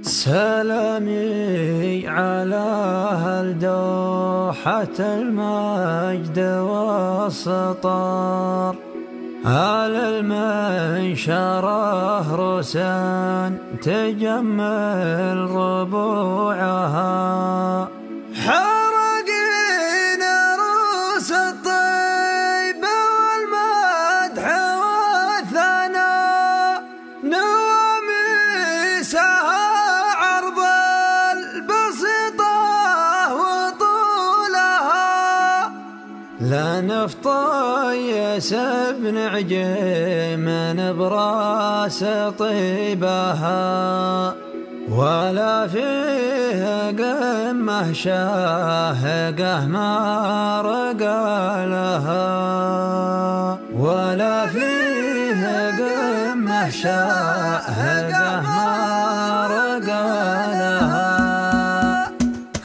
سلامي على أهل دوحة المجد والسطر، على المنشرة رسان تجمل ربوعها، حرقين روس الطيب والمدح والثناء، نواميسها عرض البسطة وطولها، لا نفطيس بنعجم براس طيبها، ولا فيه قمة شاهقة ما رقى لها، ولا فيه قمة شاهقة ما رقى لها.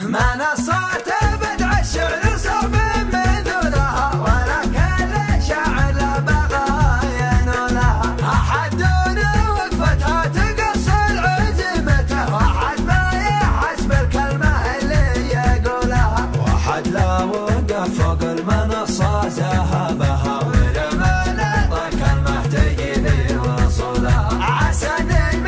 ما نصات بدع الشعر صعب مثلها، ولا كل شاعر لا بغى ينولها، أحد وقفتها تقصر عزيمته، واحد ما يحسب الكلمة اللي يقولها، واحد لا وقف فوق المنصة ذهبها، ولما نطق كلمة تجي ذي وصولها، عسى من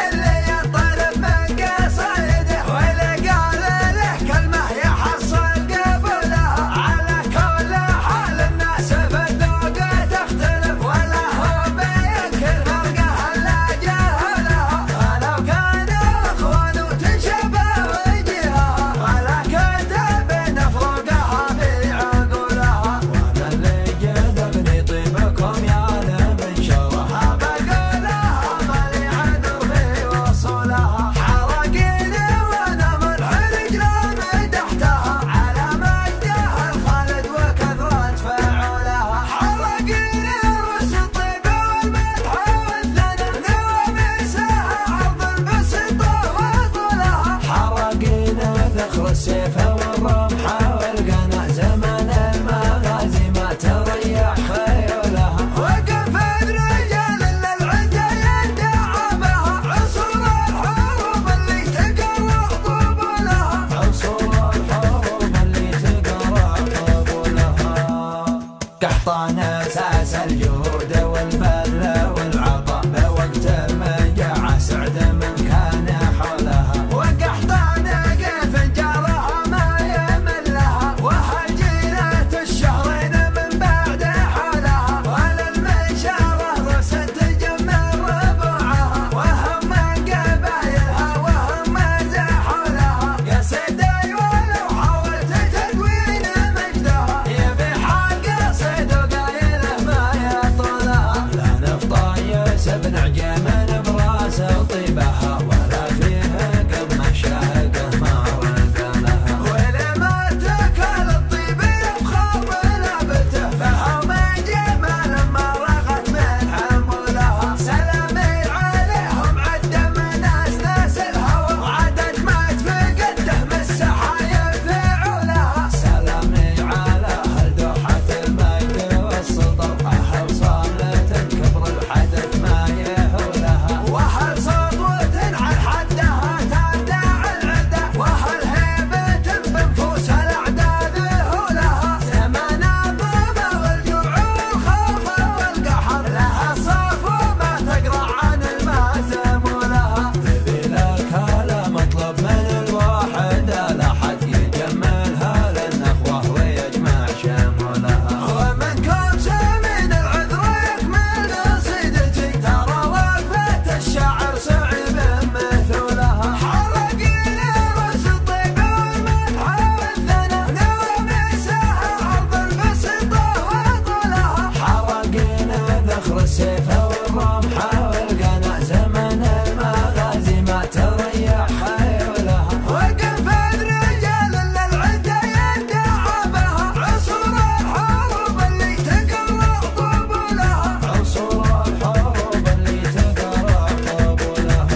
اللي ينطلب من قصيده، واللي قال له كلمة يحصل قبلها، على كل حال الناس في الذوق تختلف، ولا هو بينكر فرقه الا جهلها، ولو كانوا اخوان وتشبه وجهها، ولا كتب نفرقها في عقولها، وانا اللي جذبني طيبكم يا لمنشرها، بقولها مالي عدو في وصولها، حرقيني وانا منحرج لا مدحتها، على مجدها الخالد وكثرة فعولها، حرقيني روس الطيبة والمدح والثناء، نواميسها عرض البسطة وطولها، حرقينا ذخر السيف والرمح والقنا، زمن المغازي ما تريح خيولها، وقف الرجال للعدا يندعى بها، عصور الحروب اللي تقرع طبولها، عصور الحروب اللي تقرع طبولها، قحطان اساس الجود والبذل والعطاء، بوقت المجاعة سعد من كان حولها، وقحطان كيف جارها ما يملها، وهجينة الشهرين من بعد حولها، ولا المنشارة روس تجمل ربوعها، وهم قبايلها وهم زحوا لها، يا سيدي ولو حاولت تدوين مجدها، يبي حق صيد وقايله ما يطولها، لا نفطايس بنعجم براس طيبها، ولا فيها قمة شاهقة ما رقى لها، ولما تكل الطيب يفخر بلابته، فهم جمال ما رغت من حمولها، سلامي عليهم عدم ناس الهوى، وعدد ما تفقده من السحايا فعولها، سلامي على أهل دوحة المجد والسطر، أهل صالة كبر الحدث ما يهولها، وهل سطوة عن حدها تندع العدا، وهل هيبة بنفوس الأعداد هولها، زمان الظلمة والجوع والخوف والقهر، لها صف وما تقرع عن المهزم ولها، بلا كلام مطلب من الواحد، لا حد يجملها للنخوة ويجمع شمولها، ومنكم سامين العذر يكمل قصيدتي، ترى وقفة الشاعر صعب مثولها، حرقيني روس الطيبة والمدح والثناء، نواميسها عرض البسطة وطولها، حرقينا ذخر السيف والرمح والقنا، زمن المغازي ما تريح خيولها، وقف الرجال للعدا يندعى بها، عصور الحروب اللي تقرع طبولها، عصور الحروب اللي تقرع طبولها،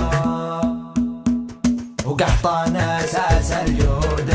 وقحطان اساس الجود